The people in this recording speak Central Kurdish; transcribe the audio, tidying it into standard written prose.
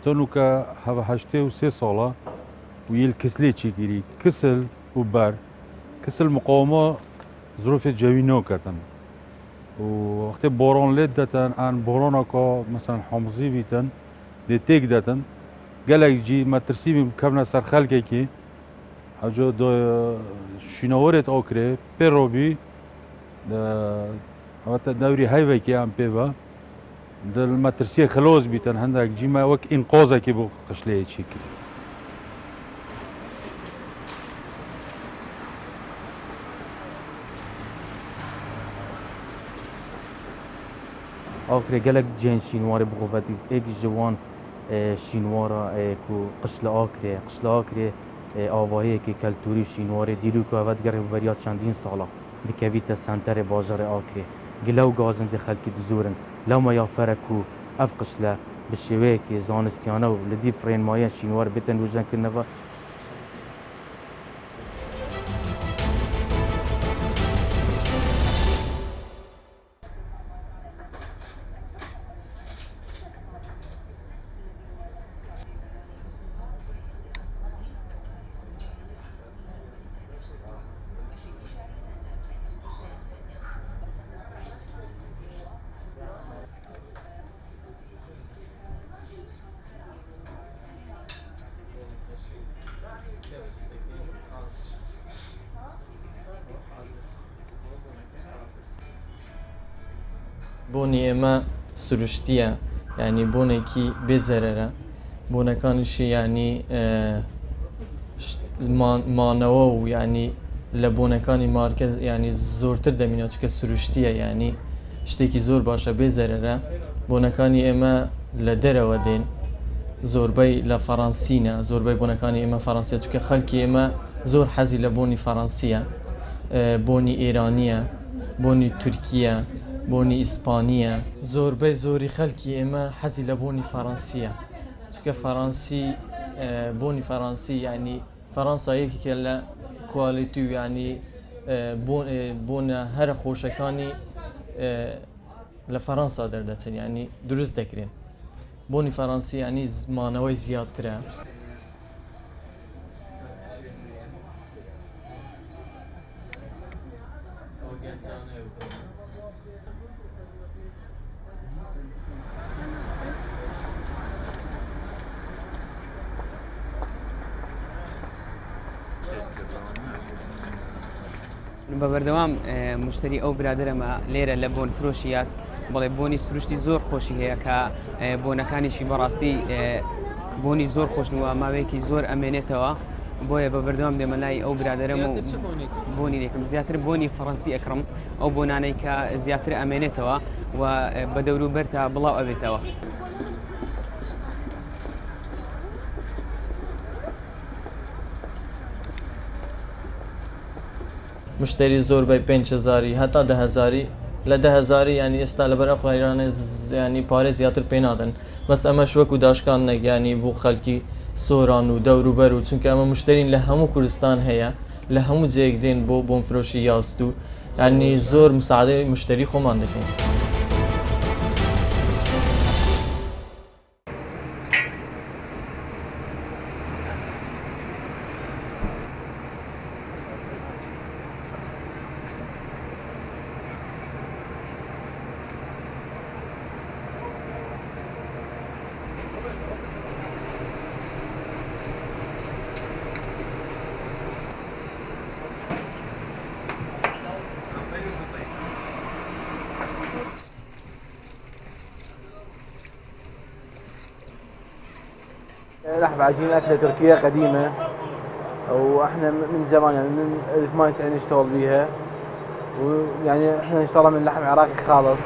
تونوكا هذا هشتي وسي صالة ويل كسلي تشيكيري كسل وبر كسل مقاومة ظروف الجوي نوكتن ووقت بورون ليد داتن عن بوروناكا مثلا حمصي بيتن دي تيك داتن قالك جي ما ترسيبي مكبنا سر خلقكي اجو دو شنورت اوكري بيروبي اوتا دوري هايفاكي ام بيفا دل ما ترسيه خلوز بيتن هندك جيما وك انقاذكي بو قشليه تشيكي آخر گلک جن شینوار بقوتی ایک جوان شینوارا کو قشل آخر آواهی که کلتوری شینوار دیرو که وقت گره بریاد چندین سالا دکویت سنتر بازار آخر گلو گازن دخل که دزورن لو ما یافره کو اف قشله بشوی که زانستیانه و لدی فرین مایه شینوار بتن روزن که نوا بونی اما سرشتیه یعنی بونه کی بزرره بونه کانشی یعنی مانو یعنی لبونه کانی مرکز یعنی زورتر دمینه چون که سرشتیه یعنی شتی زور باشه بزرره بونه کانی اما لدره ودین زوربای لفرانسینه زوربای بونه کانی اما فرانسیه چون که خلکی اما زور حزی لبونی فرانسیه بونی ایرانیه بونی ترکیه بونی اسپانیه زوربای زوری خلکی اما حزی لبونی فرانسیه چون که فرانسی بونی فرانسی یعنی فرانسا یکی که کوالیتی یعنی بون هر خوشکانی لفرانسا دردتن یعنی درست دکرین بونی فرانسی یعنی مانوی زیادتره ببردوام مشتری او برادرم ليرة لبون فروشياس بله بونی سروشتی زور خوشی هیا که بونکانیشی براستی بونی زور خوش نوا ما وکی زور امنیتوا بوی ببردوام دملای او برادرم بونی نکم زیاتر بونی فرانسی اکرم او بونانی که زیاتر امنیتوا و بدورو برتا بلا ابیتوا مشتری زور بای 5000 حتی 10000 ل 10000 یعنی استالبر اقرایران یعنی پاره زیاتر پینادن بس اما شوک و داشکان نگ یعنی بو خلکی سوران و دورو برو چون که اما مشترین لهمو کردستان هيا لهمو زیگدین بو بون فروشی یاستو یعنی زور مساعده مشتری خومان دکن لحم عجين أكلة تركية قديمة وإحنا من زمان يعني من 98 نشتغل بيها ويعني إحنا نشتغل من لحم عراقي خالص